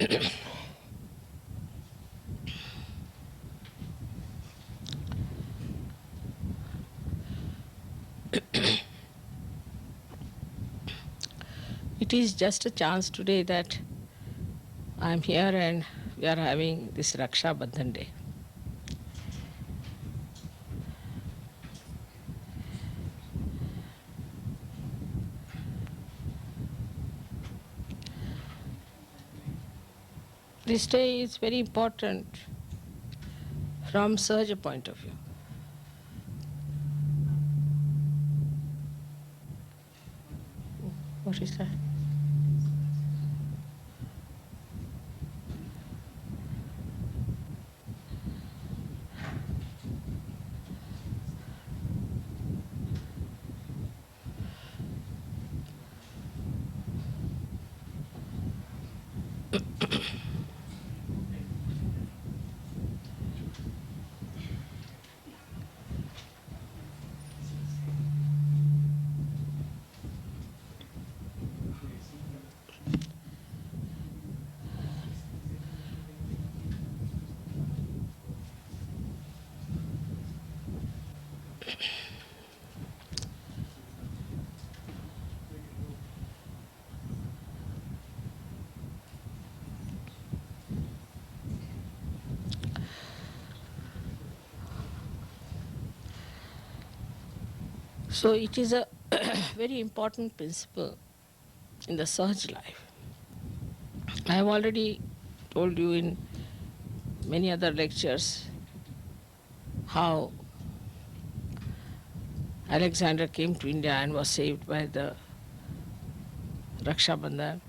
It is just a chance today that I am here and we are having this Raksha Bandhan Day. This day is very important from such a point of view. What is that? So it is a very important principle in the Sahaj life. I have already told you in many other lectures how Alexander came to India and was saved by the Raksha Bandhan.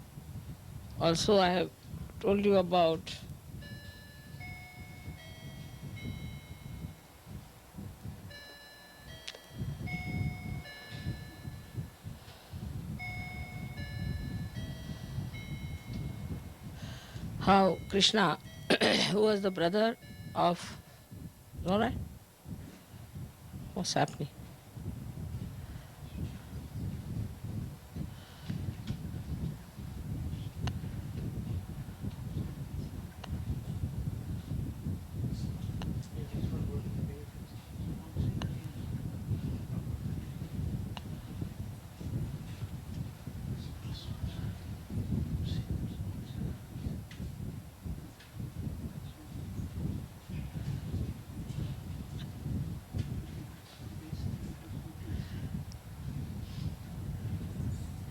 Also, I have told you about how Krishna, who was the brother of, all right? What's happening?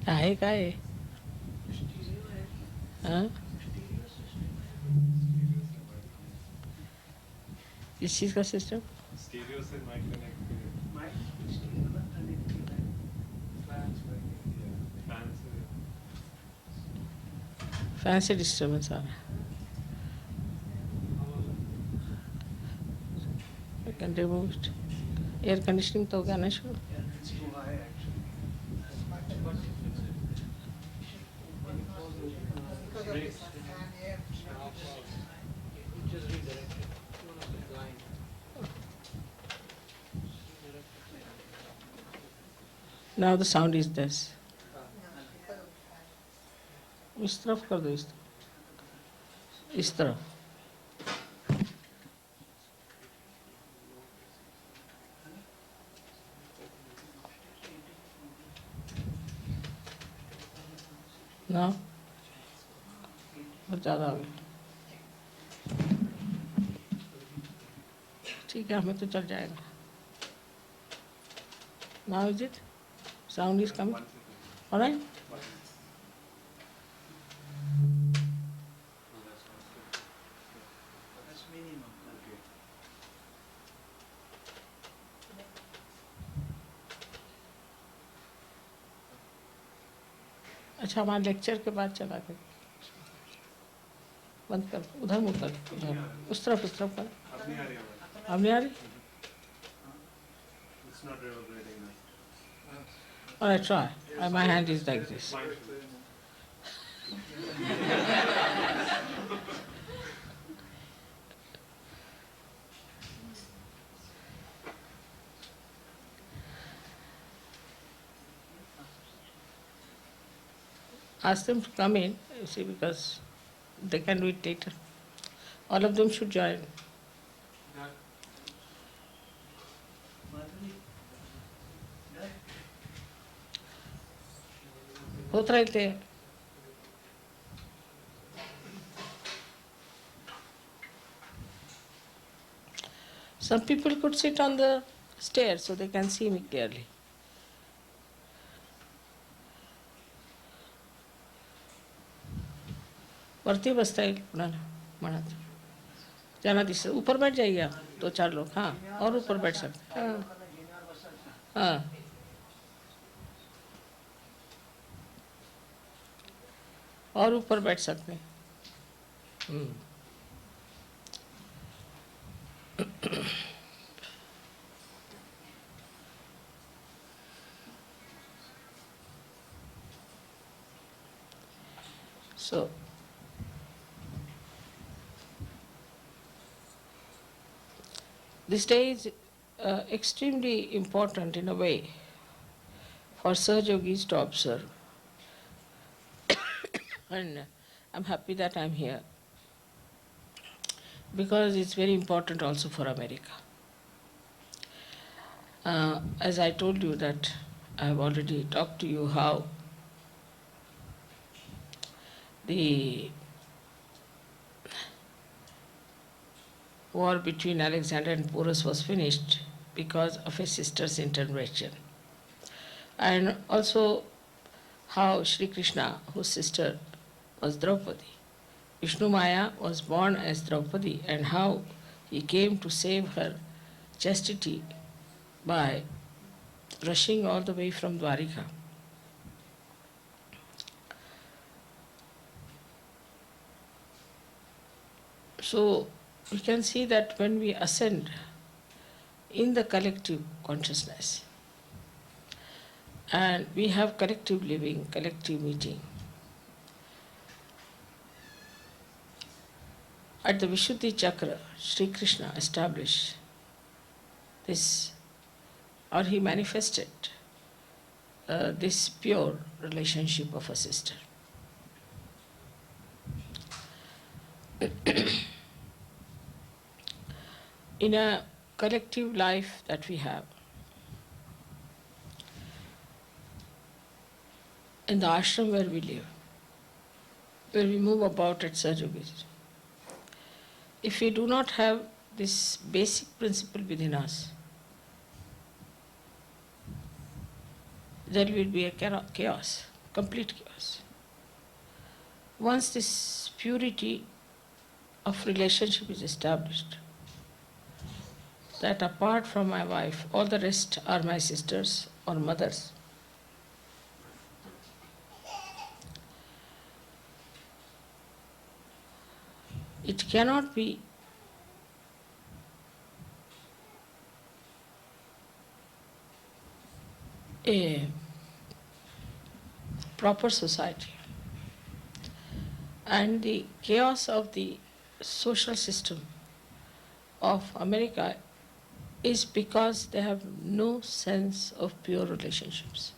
आहे काय हाँ इस चीज़ का system stereo से mic connect fan से disturbance आ रहा है can remove it air conditioning तो हो गया ना शुरू Now the sound is this. इस तरफ कर दो इस तरफ ना बहुत ज़्यादा हो गया ठीक है हमें तो चल जाएगा Now is it? Sound is coming? All right? अच्छा हमारे लेक्चर के बाद चला कर बंद कर उधर मुँह कर उधर उस तरफ कर अब नहीं आ रही All right, try. My hand is like this. Ask them to come in, you see, because They can do it later. All of them should join. होत राहते. Some people could sit on the stairs so they can see me clearly. वरती बसता येईल कुणाला म्हणत. ज्यांना दिसत ऊपर बैठ जाइए आप 2-4 लोग. हाँ, और ऊपर बैठ सकते. हाँ हाँ, और ऊपर बैठ सकते हैं. So, this day is extremely important in a way for Saj Yogis to observe. And I'm happy that I'm here because it's very important also for America. As I told you that I have already talked to you how the war between Alexander and Porus was finished because of a sister's intervention. And also how Sri Krishna, whose sister was Draupadi, Vishnu Maya was born as Draupadi, and how he came to save her chastity by rushing all the way from Dwarika. So we can see that when we ascend in the collective consciousness and we have collective living, collective meeting, at the Vishuddhi Chakra, Sri Krishna established this, or he manifested this pure relationship of a sister. In a collective life that we have, in the ashram where we live, where we move about at Sajogis, if we do not have this basic principle within us, there will be a chaos, complete chaos. Once this purity of relationship is established, that apart from my wife, all the rest are my sisters or mothers. It cannot be a proper society. And the chaos of the social system of America is because they have no sense of pure relationships.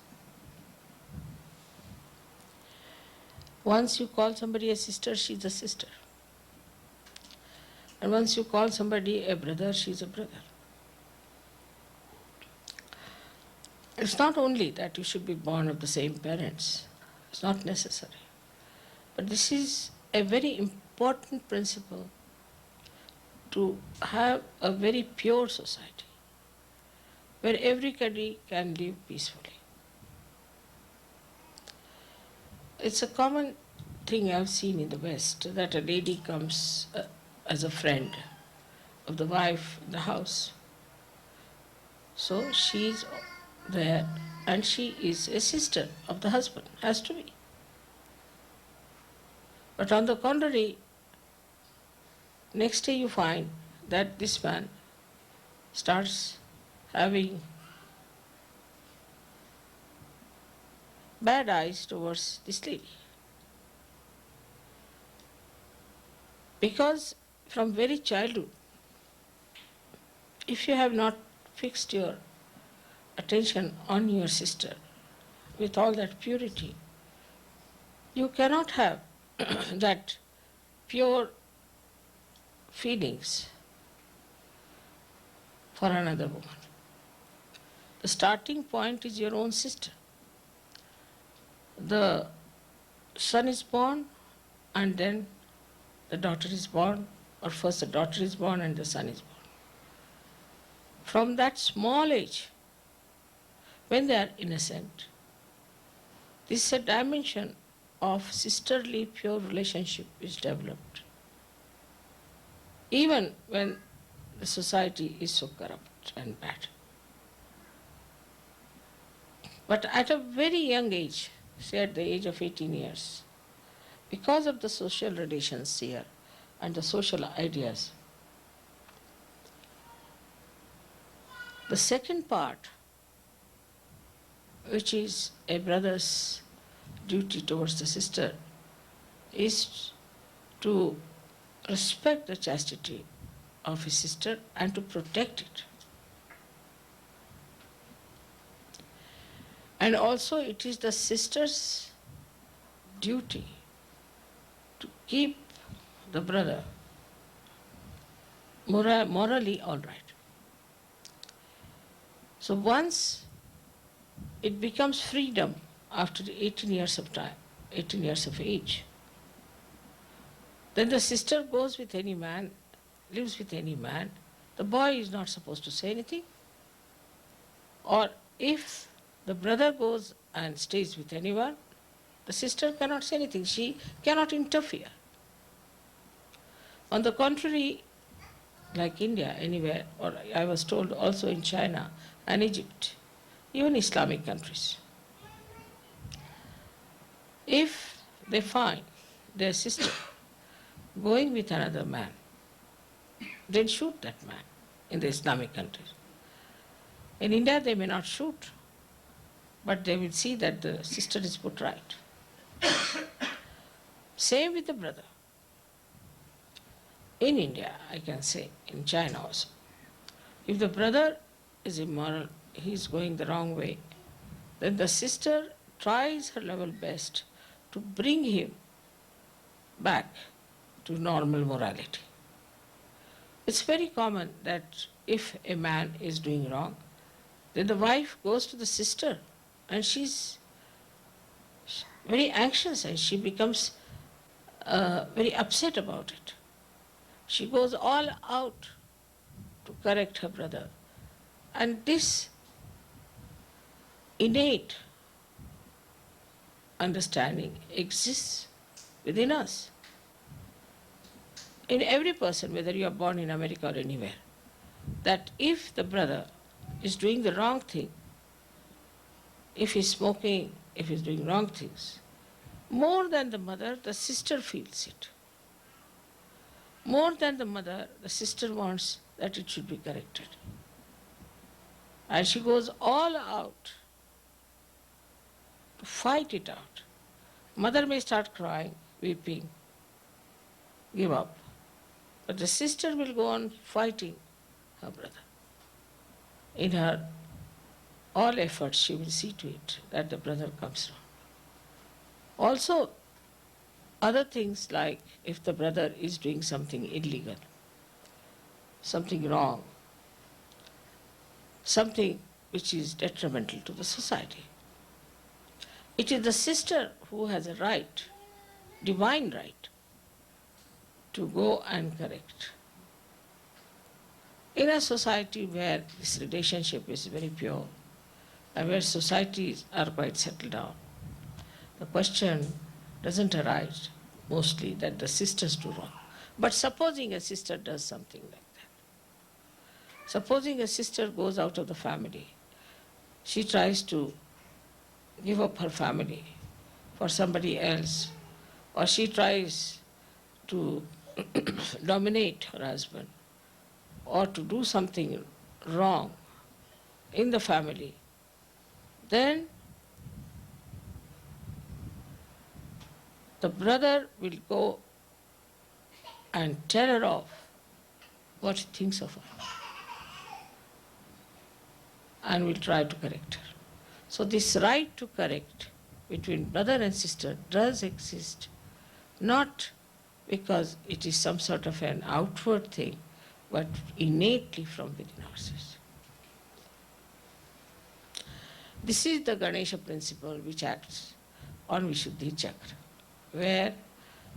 Once you call somebody a sister, she's a sister. And once you call somebody a brother, she's a brother. It's not only that you should be born of the same parents, it's not necessary. But this is a very important principle to have a very pure society where everybody can live peacefully. It's a common thing I've seen in the West that a lady comes as a friend of the wife in the house. So she's there and she is a sister of the husband, has to be. But on the contrary, next day you find that this man starts having bad eyes towards this lady. Because from very childhood, if you have not fixed your attention on your sister with all that purity, you cannot have that pure feelings for another woman. The starting point is your own sister. The son is born and then the daughter is born, or first the daughter is born and the son is born. From that small age, when they are innocent, this is a dimension of sisterly pure relationship is developed. Even when the society is so corrupt and bad. But at a very young age, say at the age of 18 years, because of the social relations here and the social ideas, the second part, which is a brother's duty towards the sister, is to respect the chastity of his sister and to protect it. And also it is the sister's duty to keep the brother morally all right. So once it becomes freedom after 18 years of time, 18 years of age, then the sister goes with any man, lives with any man, the boy is not supposed to say anything. Or if the brother goes and stays with anyone, the sister cannot say anything, she cannot interfere. On the contrary, like India, anywhere, or I was told also in China and Egypt, even Islamic countries, if they find their sister going with another man, then shoot that man in the Islamic countries. In India they may not shoot, but they will see that the sister is put right. Same with the brother. In India, I can say, in China also, if the brother is immoral, he is going the wrong way, then the sister tries her level best to bring him back to normal morality. It's very common that if a man is doing wrong, then the wife goes to the sister and she's very anxious and she becomes very upset about it. She goes all out to correct her brother. And this innate understanding exists within us. In every person, whether you are born in America or anywhere, that if the brother is doing the wrong thing, if he's smoking, if he's doing wrong things, more than the mother, the sister feels it. More than the mother, the sister wants that it should be corrected. And she goes all out to fight it out. Mother may start crying, weeping, give up. But the sister will go on fighting her brother. In her all efforts, she will see to it that the brother comes round. Also, other things like if the brother is doing something illegal, something wrong, something which is detrimental to the society, it is the sister who has a right, divine right, to go and correct. In a society where this relationship is very pure and where societies are quite settled down, the question doesn't arise mostly that the sisters do wrong. But supposing a sister does something like that, supposing a sister goes out of the family, she tries to give up her family for somebody else, or she tries to dominate her husband, or to do something wrong in the family, then the brother will go and tell her off what he thinks of her and will try to correct her. So this right to correct between brother and sister does exist, not because it is some sort of an outward thing, but innately from within ourselves. This is the Ganesha principle which acts on Vishuddhi Chakra, where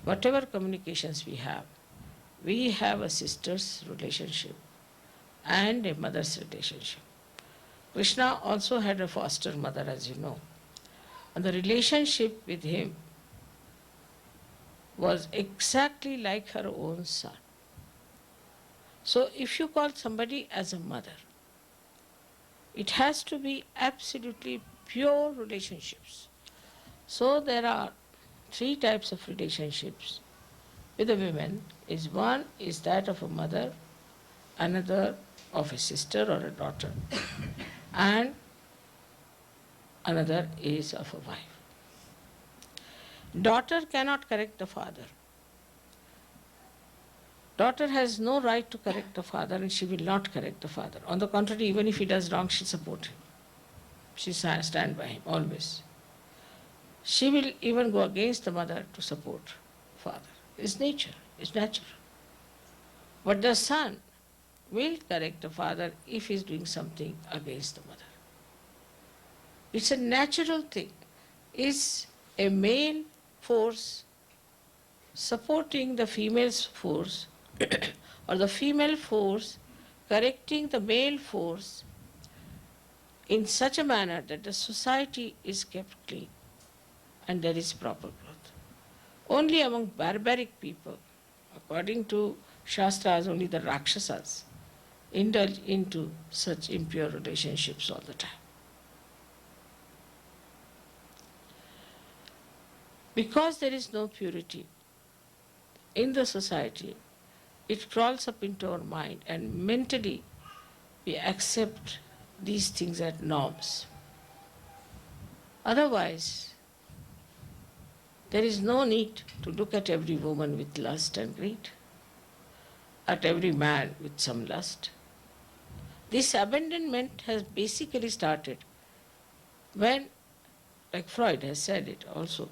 whatever communications we have a sister's relationship and a mother's relationship. Krishna also had a foster mother, as you know, and the relationship with him was exactly like her own son. So if you call somebody as a mother, it has to be absolutely pure relationships. So there are three types of relationships with the women. One is that of a mother, another of a sister or a daughter, and another is of a wife. Daughter cannot correct the father. Daughter has no right to correct the father, and she will not correct the father. On the contrary, even if he does wrong, she support him. She stand by him always. She will even go against the mother to support father. It's nature, it's natural. But the son will correct the father if he is doing something against the mother. It's a natural thing. It's a male force supporting the female's force or the female force correcting the male force in such a manner that the society is kept clean and there is proper growth. Only among barbaric people, according to Shastras, only the Rakshasas indulge into such impure relationships all the time. Because there is no purity in the society, it crawls up into our mind, and mentally we accept these things as norms. Otherwise, there is no need to look at every woman with lust and greed, at every man with some lust. This abandonment has basically started when, like Freud has said it also,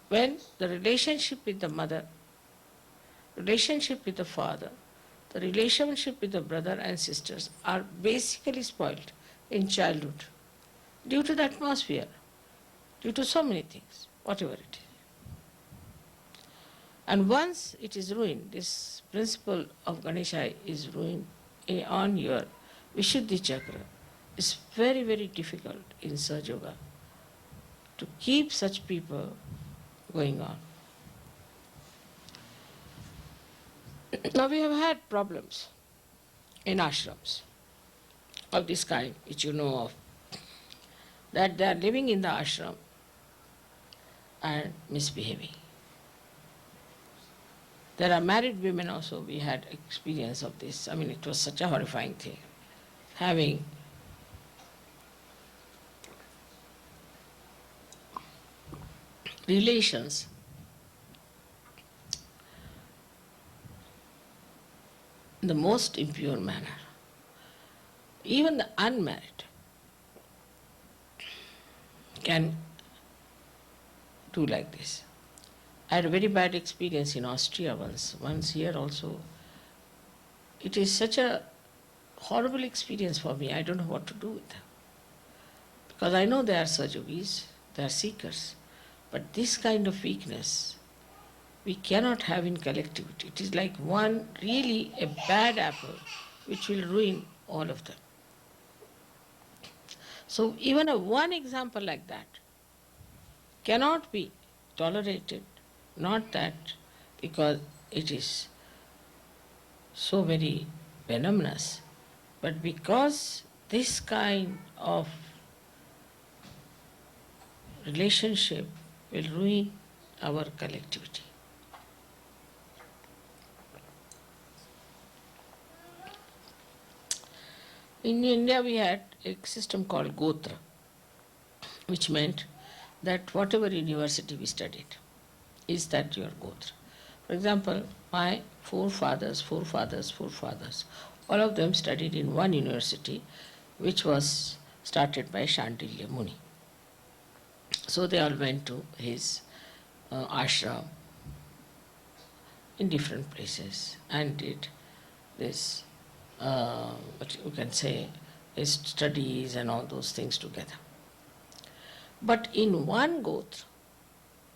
when the relationship with the mother, relationship with the father, the relationship with the brother and sisters are basically spoiled in childhood due to the atmosphere, due to so many things, whatever it is. And once it is ruined, this principle of Ganesha is ruined on your Vishuddhi Chakra, it's very, very difficult in Sahaja Yoga to keep such people going on. Now we have had problems in ashrams of this kind, which you know of, that they are living in the ashram and misbehaving. There are married women also, we had experience of this. I mean, it was such a horrifying thing, having relations in the most impure manner. Even the unmarried can do like this. I had a very bad experience in Austria once here also. It is such a horrible experience for me. I don't know what to do with them. Because I know they are Sajogis, they are seekers. But this kind of weakness we cannot have in collectivity. It is like one really a bad apple which will ruin all of them. So even one example like that cannot be tolerated, not that because it is so very venomous, but because this kind of relationship will ruin our collectivity. In India we had a system called Gotra, which meant that whatever university we studied, is that your Gotra. For example, my forefathers, all of them studied in one university which was started by Shandilya Muni. So they all went to his ashram in different places and did this, what you can say, is studies and all those things together. But in one Gotra,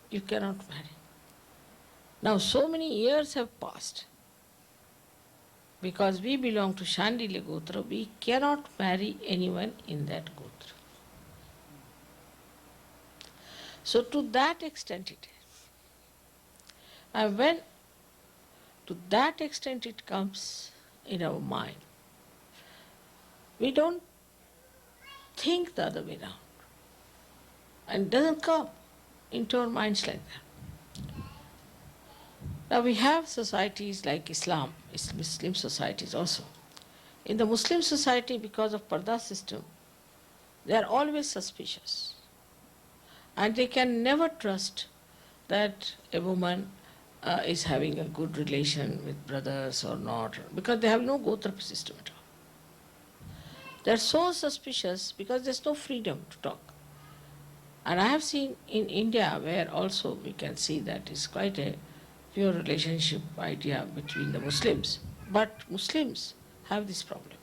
you cannot marry. Now, so many years have passed. Because we belong to Shandilya Gotra, we cannot marry anyone in that Gotra. So, to that extent it is. And when to that extent it comes in our mind, we don't think the other way around. And it doesn't come into our minds like that. Now we have societies like Islam, Muslim societies also. In the Muslim society, because of Parda system, they are always suspicious. And they can never trust that a woman is having a good relation with brothers or not, because they have no Gotra system at all. They are so suspicious because there is no freedom to talk. And I have seen in India, where also we can see that is quite a pure relationship idea between the Muslims. But Muslims have this problem.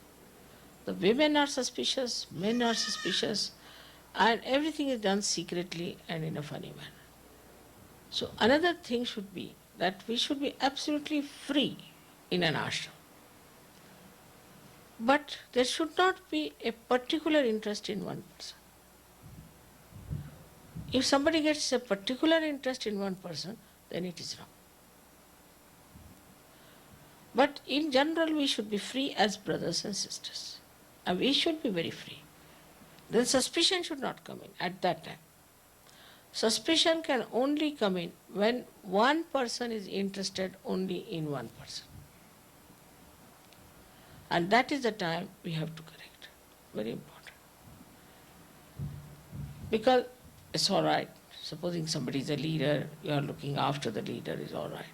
The women are suspicious, men are suspicious, and everything is done secretly and in a funny manner. So another thing should be that we should be absolutely free in an ashram. But there should not be a particular interest in one person. If somebody gets a particular interest in one person, then it is wrong. But in general, we should be free as brothers and sisters. And we should be very free. Then suspicion should not come in at that time. Suspicion can only come in when one person is interested only in one person. And that is the time we have to correct. Very important. Because it's all right. Supposing somebody is a leader, you are looking after the leader, is all right.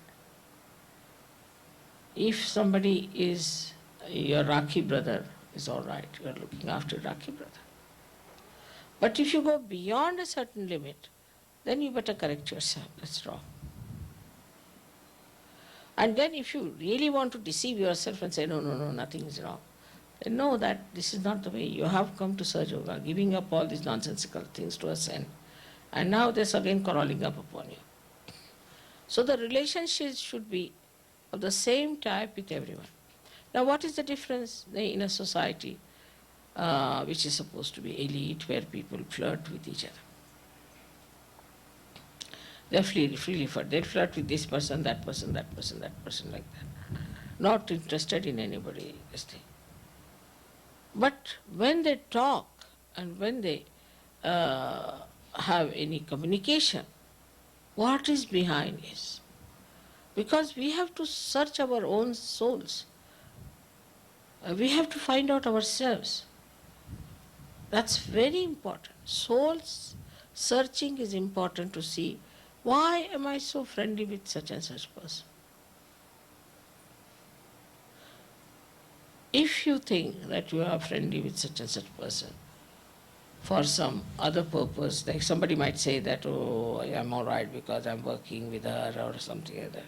If somebody is your Rakhi brother, is all right. You are looking after Rakhi brother. But if you go beyond a certain limit, then you better correct yourself. That's wrong. And then if you really want to deceive yourself and say, no, nothing is wrong, then know that this is not the way. You have come to Sahaja Yoga, giving up all these nonsensical things to ascend. And now there's again crawling up upon you. So the relationships should be of the same type with everyone. Now what is the difference in a society which is supposed to be elite, where people flirt with each other? They freely flirt. They flirt with this person, that person, that person, that person, like that. Not interested in anybody, this thing. But when they talk and when they have any communication, what is behind is? Because we have to search our own souls. We have to find out ourselves. That's very important. Soul searching is important to see, why am I so friendly with such and such person? If you think that you are friendly with such and such person for some other purpose, like somebody might say that, oh, I'm all right because I'm working with her or something like that.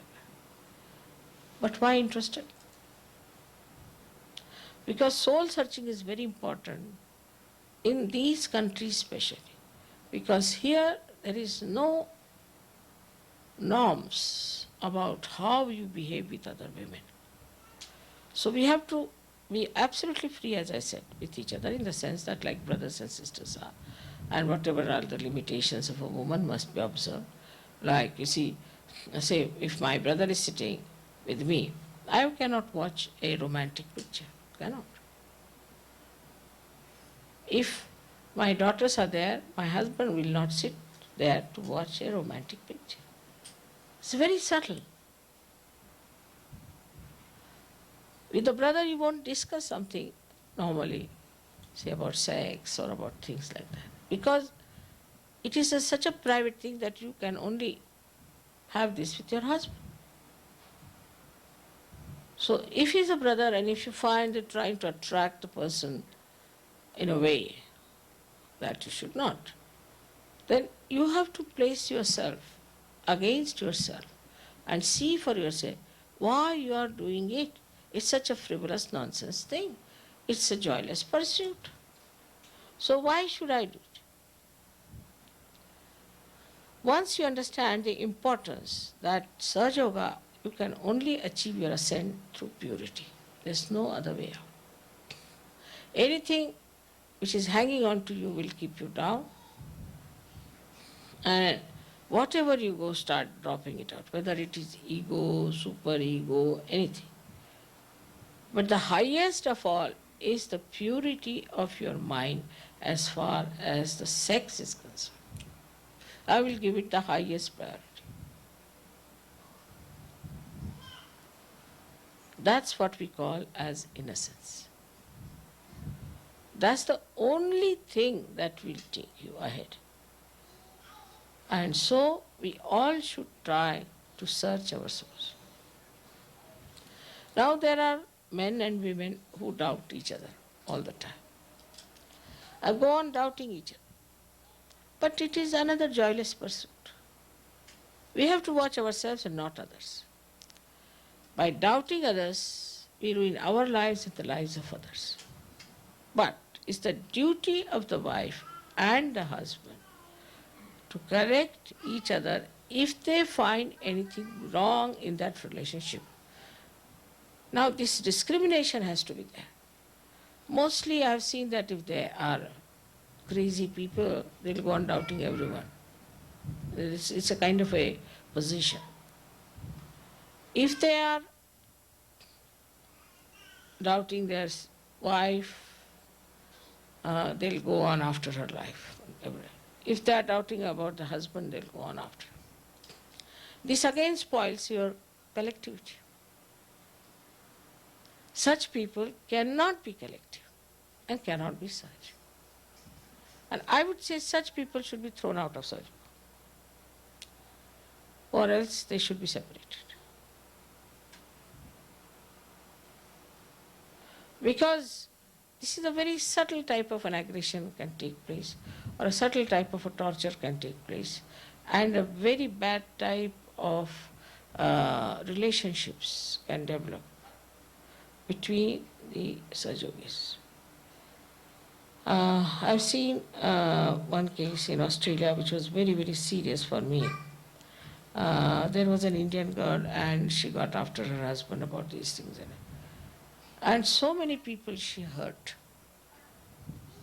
But why interested? Because soul searching is very important in these countries especially. Because here there is no norms about how you behave with other women. So we have to be absolutely free, as I said, with each other, in the sense that like brothers and sisters are. And whatever are the limitations of a woman must be observed. Like, you see, say if my brother is sitting with me, I cannot watch a romantic picture. Cannot. If my daughters are there, my husband will not sit there to watch a romantic picture. It's very subtle. With the brother, you won't discuss something normally, say about sex or about things like that. Because it is such a private thing that you can only have this with your husband. So if he's a brother and if you find that trying to attract the person in a way that you should not, then you have to place yourself against yourself. and see for yourself why you are doing it. It's such a frivolous nonsense thing. It's a joyless pursuit. So why should I do it? Once you understand the importance that Sahaja Yoga, you can only achieve your ascent through purity. There's no other way out. Anything which is hanging on to you will keep you down, and whatever you go, start dropping it out, whether it is ego, super ego, anything. But the highest of all is the purity of your mind as far as the sex is concerned. I will give it the highest priority. That's what we call as innocence. That's the only thing that will take you ahead. And so we all should try to search our souls. Now there are men and women who doubt each other all the time. I go on doubting each other. But it is another joyless pursuit. We have to watch ourselves and not others. By doubting others, we ruin our lives and the lives of others. But it's the duty of the wife and the husband to correct each other if they find anything wrong in that relationship. Now, this discrimination has to be there. Mostly I have seen that if they are crazy people, they'll go on doubting everyone. It's a kind of a position. If they are doubting their wife, they'll go on after her life. If they are doubting about the husband, they'll go on after. This again spoils your collectivity. Such people cannot be collective and cannot be such. And I would say such people should be thrown out of Sahaja, or else they should be separated. Because this is a very subtle type of an aggression can take place, or a subtle type of a torture can take place, and a very bad type of relationships can develop between the Sahajogis. I've seen one case in Australia which was very, very serious for me. There was an Indian girl and she got after her husband about these things. And so many people she hurt.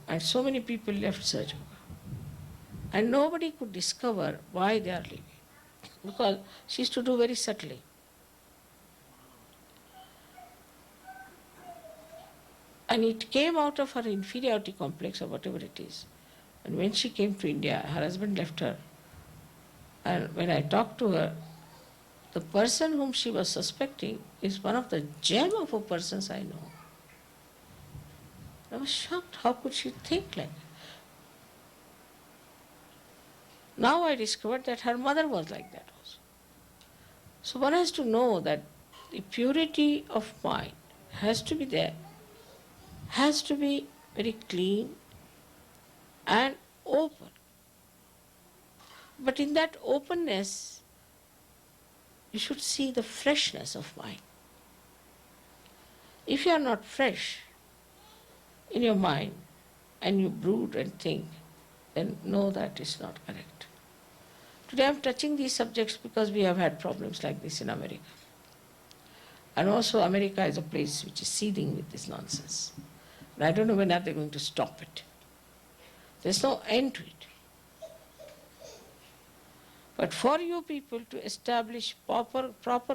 And so many people left Sahaja Yoga. And nobody could discover why they are leaving. Because she used to do very subtly. And it came out of her inferiority complex or whatever it is. And when she came to India, her husband left her. And when I talked to her, the person whom she was suspecting is one of the gem of a persons I know. I was shocked. How could she think like that? Now I discovered that her mother was like that also. So one has to know that the purity of mind has to be there, has to be very clean and open. But in that openness, you should see the freshness of mind. If you are not fresh in your mind and you brood and think, then know that is not correct. Today I am touching these subjects because we have had problems like this in America. And also America is a place which is seething with this nonsense. And I don't know when are they going to stop it. There's no end to it. But for you people to establish proper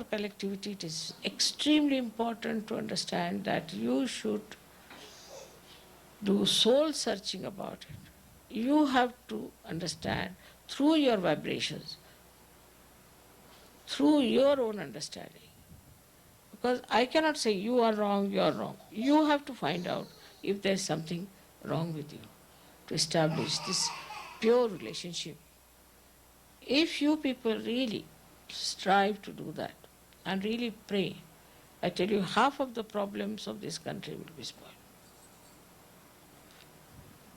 collectivity, it is extremely important to understand that you should do soul searching about it. You have to understand through your vibrations, through your own understanding. Because I cannot say you are wrong, you are wrong. You have to find out if there is something wrong with you to establish this pure relationship. If you people really strive to do that and really pray, I tell you, half of the problems of this country will be spoiled.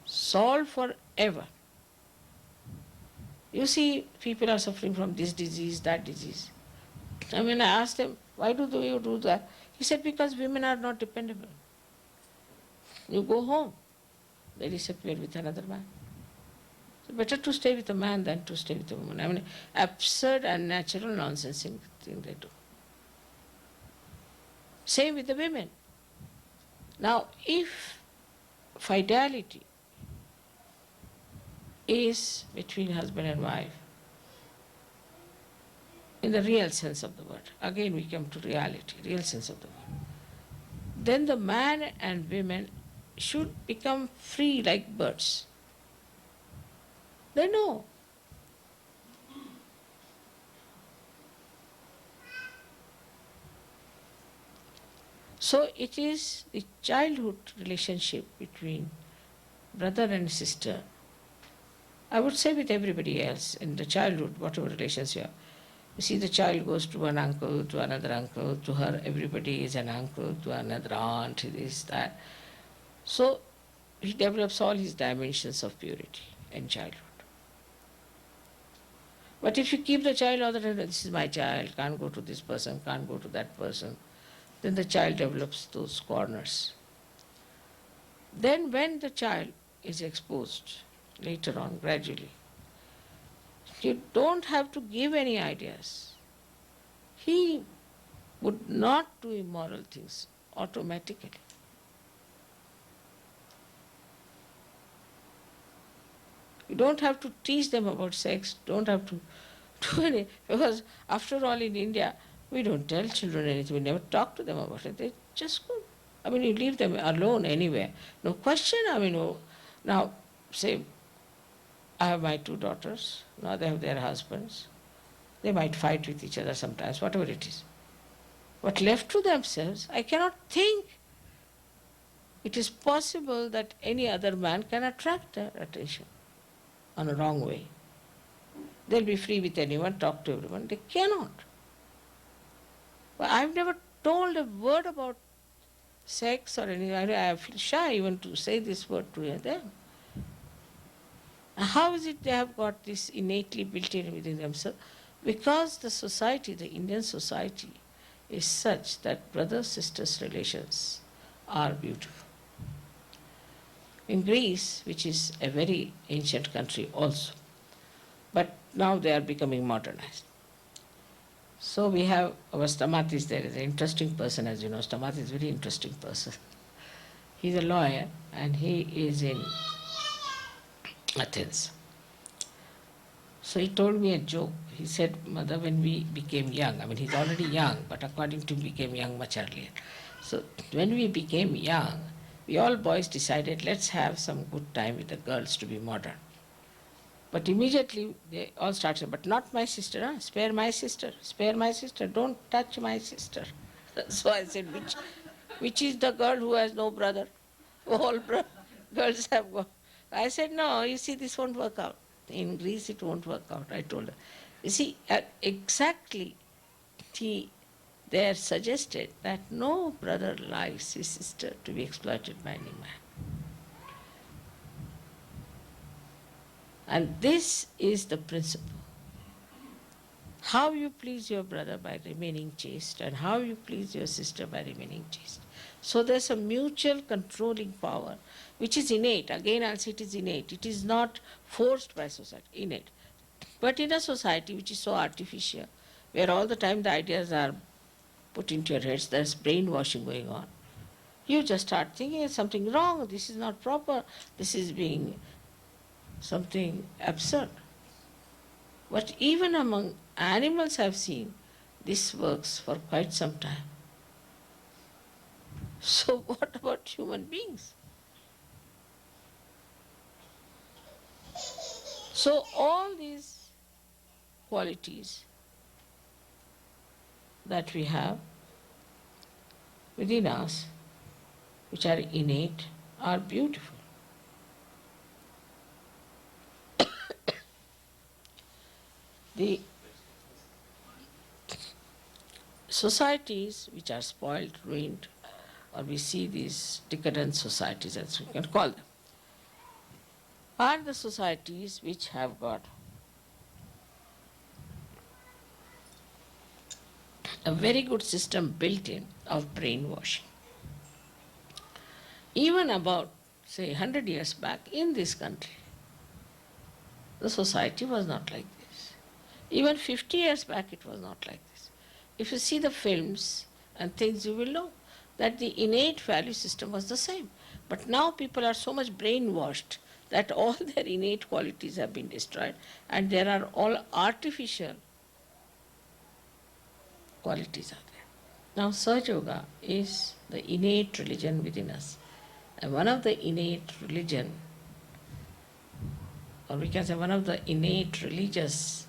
Solved forever. You see, people are suffering from this disease, that disease. I mean, I asked him, why do you do that? He said, because women are not dependable. You go home, they disappear with another man. So better to stay with a man than to stay with a woman. I mean, absurd and natural nonsense thing they do. Same with the women. Now, if fidelity is between husband and wife, in the real sense of the word, again we come to reality, real sense of the word, then the man and women should become free like birds. They know. So it is the childhood relationship between brother and sister. I would say with everybody else in the childhood, whatever relations you have. You see, the child goes to one uncle, to another uncle, to her, everybody is an uncle, to another aunt, this, that. So he develops all his dimensions of purity in childhood. But if you keep the child all the time, this is my child, can't go to this person, can't go to that person, then the child develops those corners. Then when the child is exposed later on, gradually, you don't have to give any ideas. He would not do immoral things automatically. You don't have to teach them about sex, don't have to do any, because after all in India, we don't tell children anything, we never talk to them about it. They just go. I mean, you leave them alone anywhere. No question, I mean, now, say, I have my two daughters, now they have their husbands. They might fight with each other sometimes, whatever it is. But left to themselves, I cannot think it is possible that any other man can attract their attention on a wrong way. They'll be free with anyone, talk to everyone. They cannot. But I've never told a word about sex or anything. I feel shy even to say this word to them. How is it they have got this innately built in within themselves? Because the society, the Indian society, is such that brother-sisters relations are beautiful. In Greece, which is a very ancient country also, but now they are becoming modernized. So we have our Stamatis there, is an interesting person, as you know. Stamatis is a very interesting person. He's a lawyer and he is in Athens. So he told me a joke. He said, Mother, when we became young, I mean, he's already young, but according to him, became young much earlier. So when we became young, we all boys decided, let's have some good time with the girls to be modern. But immediately they all started, but not my sister, huh? Spare my sister, don't touch my sister. So I said, which is the girl who has no brother? All girls have got. I said, no, you see, this won't work out. In Greece, it won't work out, I told her. You see, exactly, he there suggested that no brother likes his sister to be exploited by any man. And this is the principle. How you please your brother by remaining chaste, and how you please your sister by remaining chaste. So there's a mutual controlling power which is innate. Again, I'll say it is innate. It is not forced by society, innate. But in a society which is so artificial, where all the time the ideas are put into your heads, there's brainwashing going on, you just start thinking it's something wrong, this is not proper, this is being something absurd. But even among animals I've seen, this works for quite some time. So what about human beings? So all these qualities that we have within us, which are innate, are beautiful. The societies which are spoiled, ruined, or we see these decadent societies, as we can call them, are the societies which have got a very good system built in of brainwashing. Even about, say, 100 years back in this country, the society was not like this. Even 50 years back, it was not like this. If you see the films and things, you will know that the innate value system was the same. But now people are so much brainwashed that all their innate qualities have been destroyed and there are all artificial qualities are there. Now, Sahaja Yoga is the innate religion within us. And one of the innate religion, or we can say one of the innate religious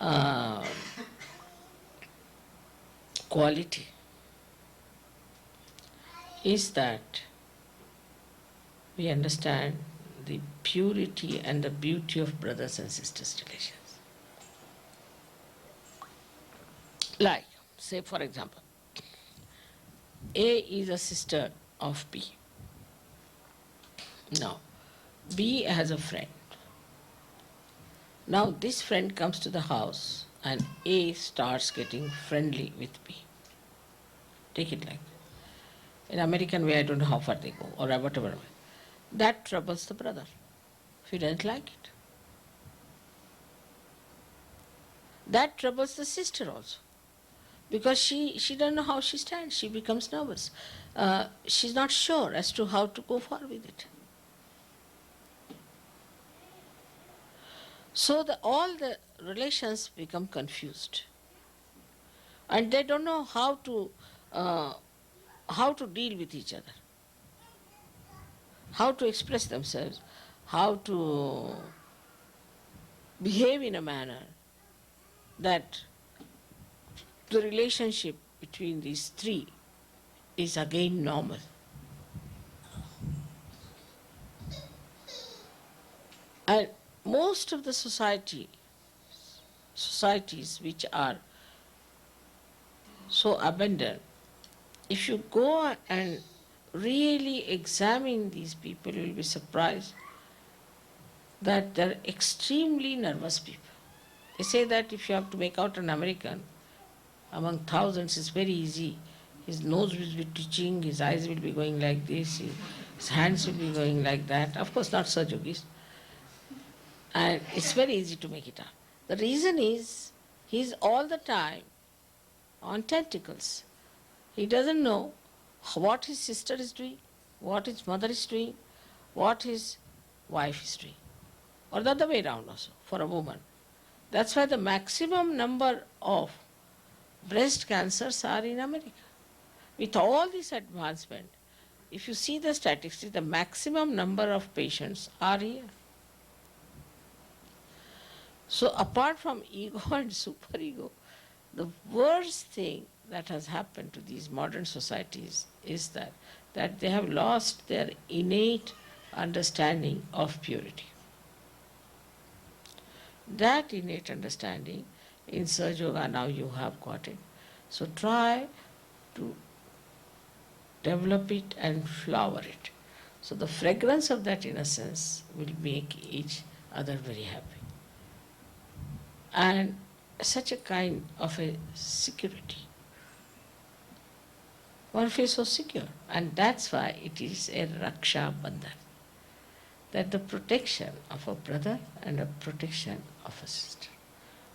uh, quality is that we understand the purity and the beauty of brothers and sisters relations. Like, say for example, A is a sister of B. Now, B has a friend. Now this friend comes to the house and A starts getting friendly with B. Take it like that. In American way, I don't know how far they go or whatever way. That troubles the brother if he doesn't like it. That troubles the sister also because she doesn't know how she stands. She becomes nervous. She's not sure as to how to go forward with it. So all the relations become confused, and they don't know how to deal with each other, how to express themselves, how to behave in a manner that the relationship between these three is again normal. And most of the societies which are so abandoned, if you go and really examine these people, you will be surprised that they're extremely nervous people. They say that if you have to make out an American among thousands, it's very easy. His nose will be twitching, his eyes will be going like this, his hands will be going like that. Of course, not Sahaja Yogis. And it's very easy to make it out. The reason is he's all the time on tentacles. He doesn't know what his sister is doing, what his mother is doing, what his wife is doing. Or the other way around also, for a woman. That's why the maximum number of breast cancers are in America. With all this advancement, if you see the statistics, the maximum number of patients are here. So apart from ego and superego, the worst thing that has happened to these modern societies is that they have lost their innate understanding of purity. That innate understanding in Sahaja Yoga now you have got it. So try to develop it and flower it. So the fragrance of that innocence will make each other very happy. And such a kind of a security. One feels so secure. And that's why it is a Raksha Bandhan. That the protection of a brother and a protection of a sister.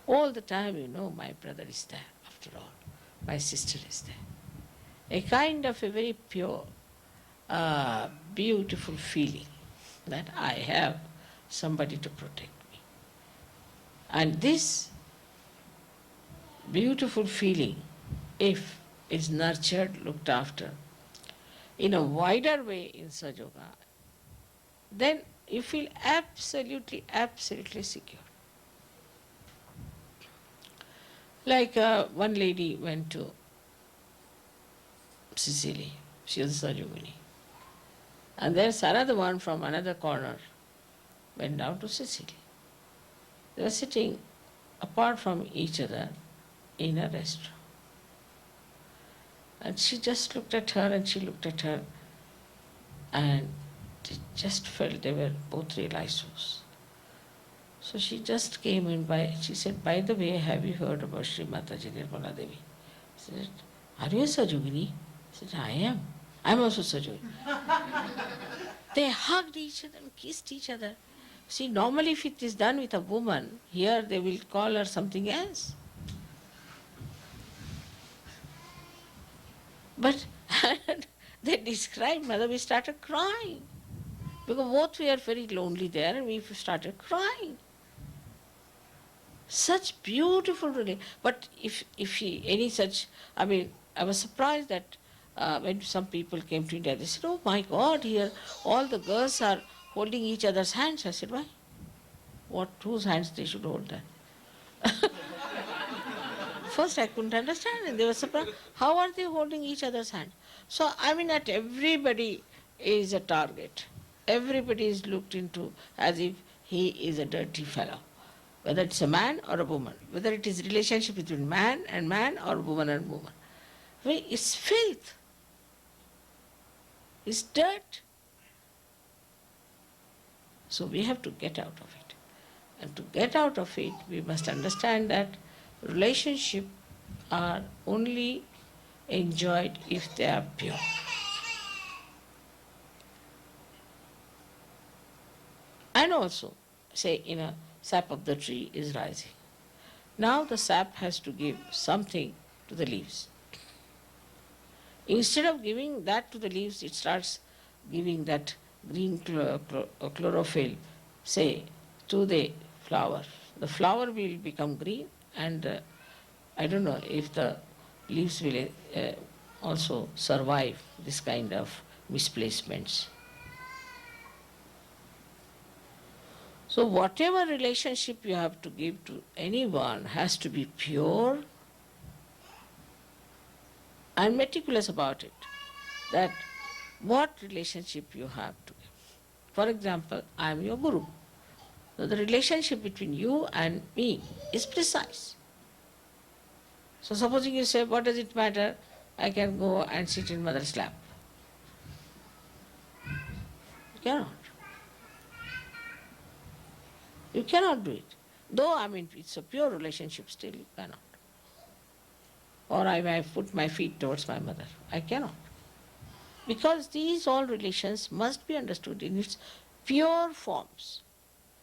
All the time you know my brother is there after all. My sister is there. A kind of a very pure, beautiful feeling that I have somebody to protect me. And this beautiful feeling, if is nurtured, looked after, in a wider way in Sahaja Yoga, then you feel absolutely, absolutely secure. Like one lady went to Sicily. She was a Sahaja Yogini. And there's another one from another corner went down to Sicily. They were sitting apart from each other in a restaurant. And she just looked at her and she looked at her and they just felt they were both real isos. So she just came in she said, by the way, have you heard about Sri Mataji Nirmala Devi? said, are you a Sajogini? I said, I am. I am also Sajogini. They hugged each other and kissed each other. See, normally if it is done with a woman, here they will call her something else. But they described, mother, we started crying. Because both we are very lonely there and we started crying. Such beautiful relation. But if she, any such, I mean, I was surprised that when some people came to India, they said, oh my God, here all the girls are holding each other's hands. I said, why? Whose hands they should hold that? First I couldn't understand and they were surprised. How are they holding each other's hand? So I mean that everybody is a target. Everybody is looked into as if he is a dirty fellow. Whether it's a man or a woman, whether it is relationship between man or woman and woman. It's filth. It's dirt. So we have to get out of it. And to get out of it, we must understand that relationships are only enjoyed if they are pure. And also, say in a sap of the tree is rising. Now the sap has to give something to the leaves. Instead of giving that to the leaves, it starts giving that green chlorophyll, say, to the flower. The flower will become green and I don't know if the leaves will also survive this kind of misplacements. So whatever relationship you have to give to anyone has to be pure and meticulous about it. That what relationship you have to give. For example, I am your guru. So the relationship between you and me is precise. So supposing you say, what does it matter? I can go and sit in mother's lap. You cannot. You cannot do it. Though, I mean, it's a pure relationship, still you cannot. Or I may put my feet towards my mother. I cannot. Because these all relations must be understood in its pure forms.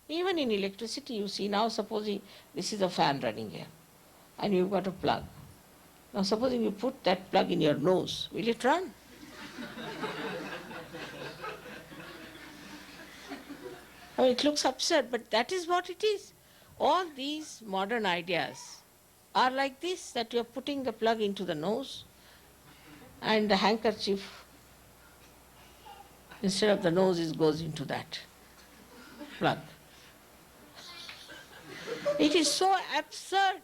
Even in electricity, you see, now supposing this is a fan running here, and you've got a plug. Now supposing you put that plug in your nose, will it run? Oh, it looks absurd, but that is what it is. All these modern ideas are like this, that you are putting the plug into the nose and the handkerchief, instead of the nose, it goes into that plug. It is so absurd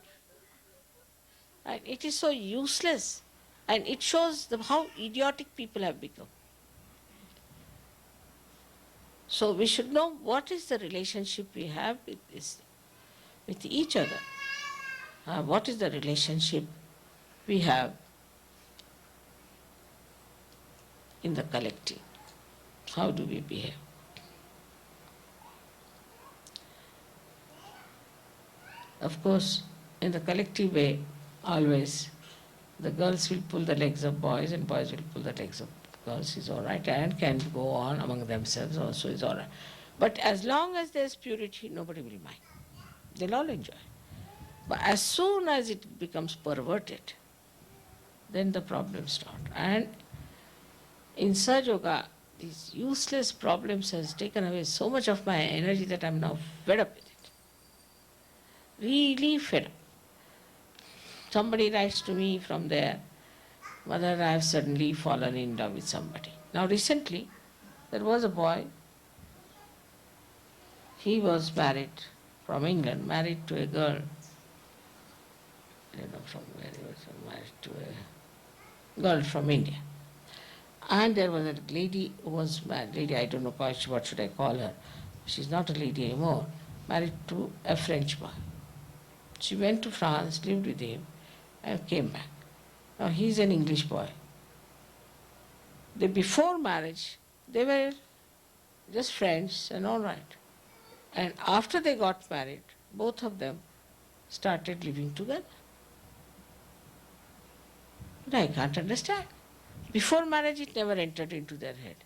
and it is so useless and it shows how idiotic people have become. So we should know what is the relationship we have with each other. What is the relationship we have in the collective? How do we behave? Of course, in the collective way, always the girls will pull the legs of boys and boys will pull the legs of girls, is all right, and can go on among themselves also, is all right. But as long as there is purity, nobody will mind. They'll all enjoy. But as soon as it becomes perverted, then the problems start. And in Sahaja Yoga, these useless problems has taken away so much of my energy that I'm now fed up with it. Really fed up. Somebody writes to me from there, Mother, I have suddenly fallen in love with somebody. Now recently, there was a boy, he was married from England, married to a girl, I don't know from where he was, married to a girl from India. And there was a lady who was married, lady, I don't know what should I call her, she's not a lady anymore, married to a French boy. She went to France, lived with him, and came back. Now he's an English boy. Before marriage, they were just friends and all right. And after they got married, both of them started living together. But I can't understand. Before marriage, it never entered into their head.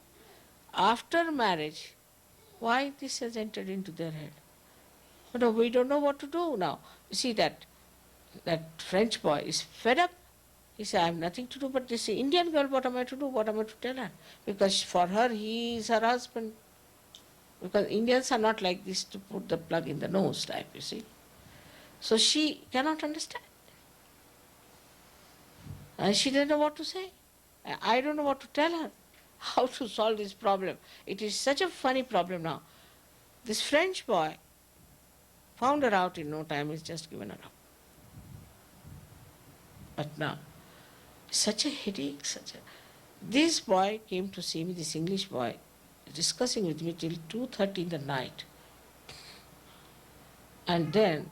After marriage, why this has entered into their head? But we don't know what to do now. You see that French boy is fed up. He said, I have nothing to do but this Indian girl, what am I to do? What am I to tell her? Because for her, he is her husband. Because Indians are not like this to put the plug in the nose type, you see. So she cannot understand. And she doesn't know what to say. I don't know what to tell her. How to solve this problem. It is such a funny problem now. This French boy found her out in no time, he's just given her up. But now, such a headache, This boy came to see me, this English boy, discussing with me till 2:30 in the night. And then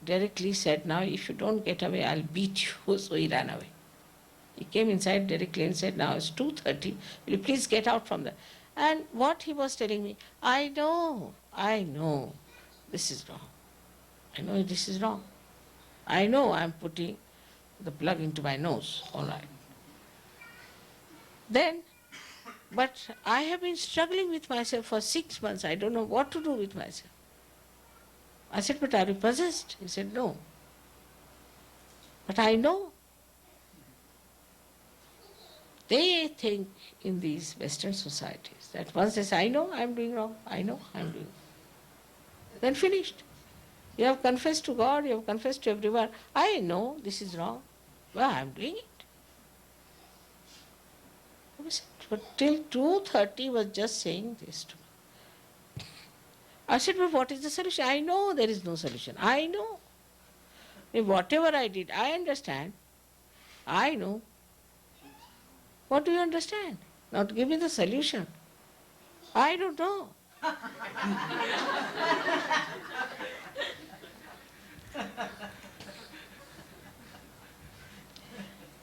directly said, now if you don't get away, I'll beat you. So he ran away. He came inside directly and said, now it's 2:30, will you please get out from there? And what he was telling me, I know, this is wrong. I know this is wrong. I know I'm putting the plug into my nose, all right. Then, but I have been struggling with myself for 6 months. I don't know what to do with myself. I said, but are you possessed? He said, no. But I know. They think in these Western societies that once they say, I know I'm doing wrong, I know I'm doing wrong. Then finished. You have confessed to God, you have confessed to everyone, I know this is wrong. Well, I'm doing it. But till 2:30 was just saying this to me. I said, but what is the solution? I know there is no solution. I know. If whatever I did, I understand. I know. What do you understand? Now give me the solution. I don't know.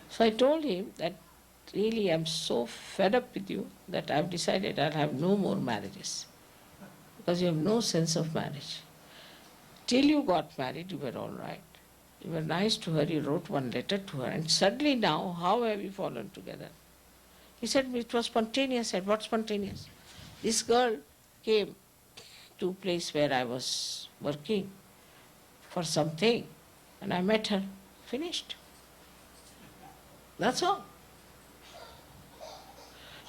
So I told him that really I'm so fed up with you that I've decided I'll have no more marriages. Because you have no sense of marriage. Till you got married, you were all right. You were nice to her, you wrote one letter to her, and suddenly now, how have you fallen together? He said, it was spontaneous. I said, what spontaneous? This girl came to a place where I was working for something, and I met her. Finished. That's all.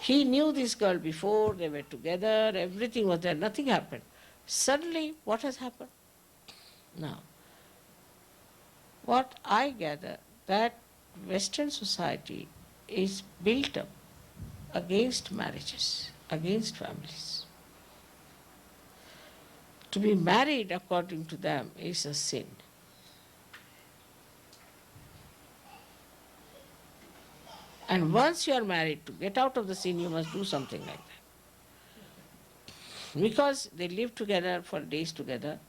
He knew this girl before, they were together, everything was there, nothing happened. Suddenly, what has happened? Now, what I gather, that Western society is built up against marriages, against families. To be married, according to them, is a sin. And once you are married, to get out of the sin, you must do something like that. Because they live together for days together,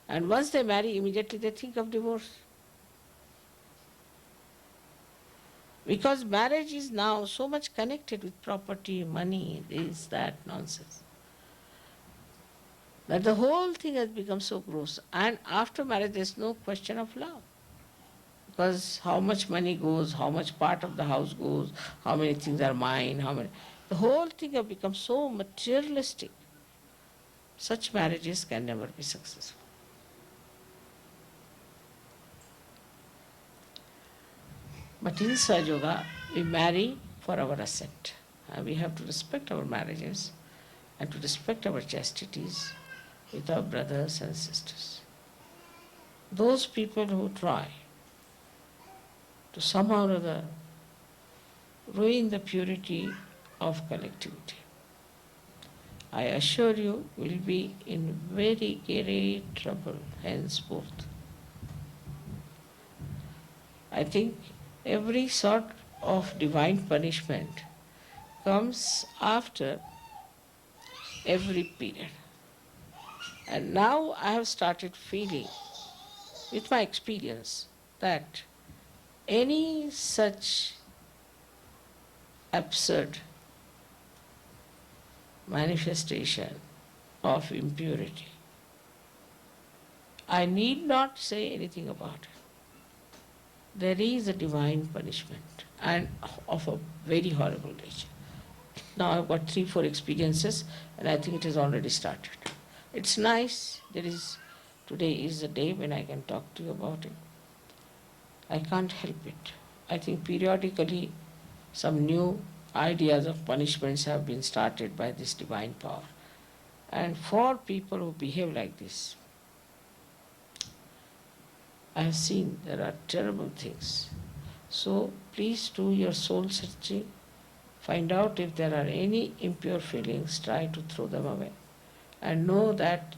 and once they marry, immediately they think of divorce. Because marriage is now so much connected with property, money, this, that, nonsense, that the whole thing has become so gross. And after marriage, there's no question of love. Because how much money goes, how much part of the house goes, how many things are mine, the whole thing has become so materialistic. Such marriages can never be successful. But in Sahaja Yoga, we marry for our ascent. We have to respect our marriages and to respect our chastities with our brothers and sisters. Those people who try to somehow or other ruin the purity of collectivity, I assure you, will be in very great trouble henceforth. I think every sort of divine punishment comes after every period. And now I have started feeling, with my experience, that any such absurd manifestation of impurity, I need not say anything about it. There is a divine punishment. and of a very horrible nature. Now I've got 3-4 experiences, and I think it has already started. It's nice. Today is the day when I can talk to you about it. I can't help it. I think periodically some new ideas of punishments have been started by this divine power. And for people who behave like this, I have seen there are terrible things. So please do your soul searching. Find out if there are any impure feelings, try to throw them away. And know that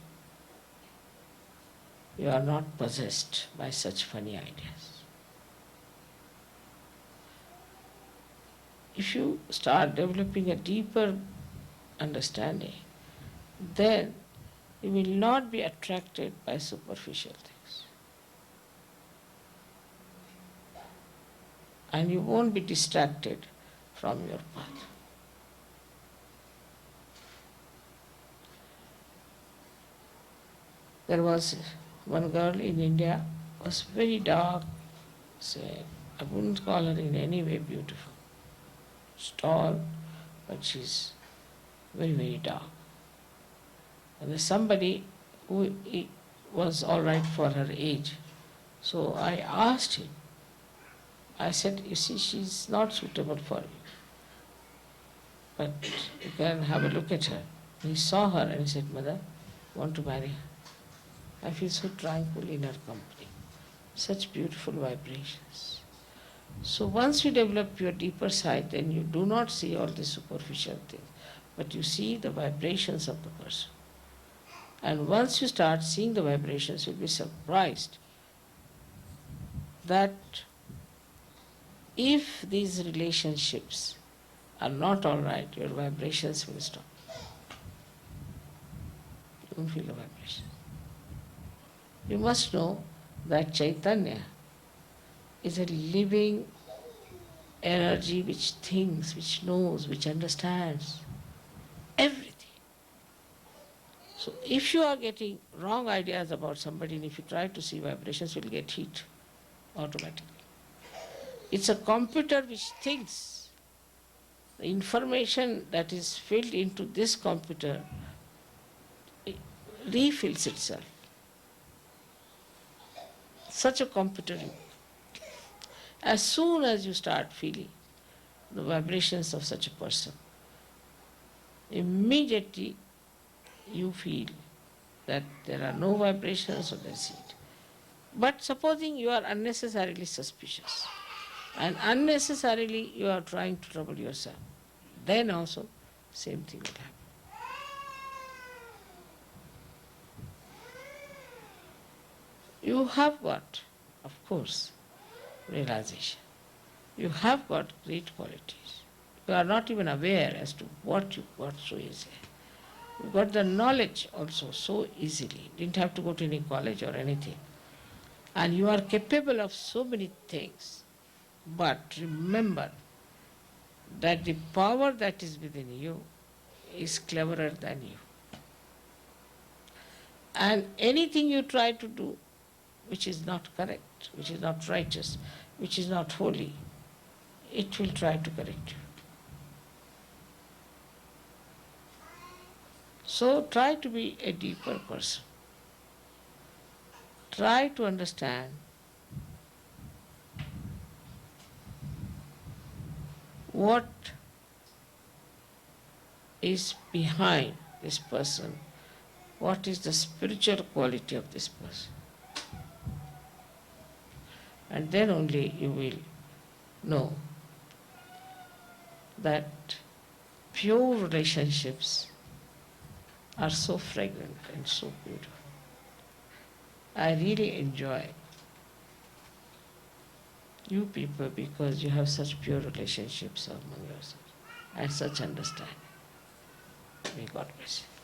you are not possessed by such funny ideas. If you start developing a deeper understanding, then you will not be attracted by superficial things. And you won't be distracted from your path. There was one girl in India, was very dark, say, I wouldn't call her in any way beautiful. She's tall, but she's very, very dark. And there's somebody who was all right for her age. So I asked him, I said, you see, she's not suitable for you. But you can have a look at her. And he saw her and he said, Mother, I want to marry her. I feel so tranquil in her company. Such beautiful vibrations. So once you develop your deeper side, then you do not see all the superficial things, but you see the vibrations of the person. And once you start seeing the vibrations, you'll be surprised that if these relationships are not all right, your vibrations will stop. You don't feel the vibration. You must know that Chaitanya is a living energy which thinks, which knows, which understands everything. So if you are getting wrong ideas about somebody and if you try to see vibrations, you will get heat automatically. It's a computer which thinks. The information that is filled into this computer refills itself. Such a computer. As soon as you start feeling the vibrations of such a person, immediately you feel that there are no vibrations or there's heat. But supposing you are unnecessarily suspicious and unnecessarily you are trying to trouble yourself, then also same thing will happen. You have got, of course, realization. You have got great qualities. You are not even aware as to what you got so easily. You got the knowledge also so easily. Didn't have to go to any college or anything. And you are capable of so many things. But remember that the power that is within you is cleverer than you. And anything you try to do which is not correct, which is not righteous, which is not holy, it will try to correct you. So try to be a deeper person. Try to understand what is behind this person, what is the spiritual quality of this person. And then only you will know that pure relationships are so fragrant and so beautiful. I really enjoy you people because you have such pure relationships among yourselves and such understanding. May God bless you.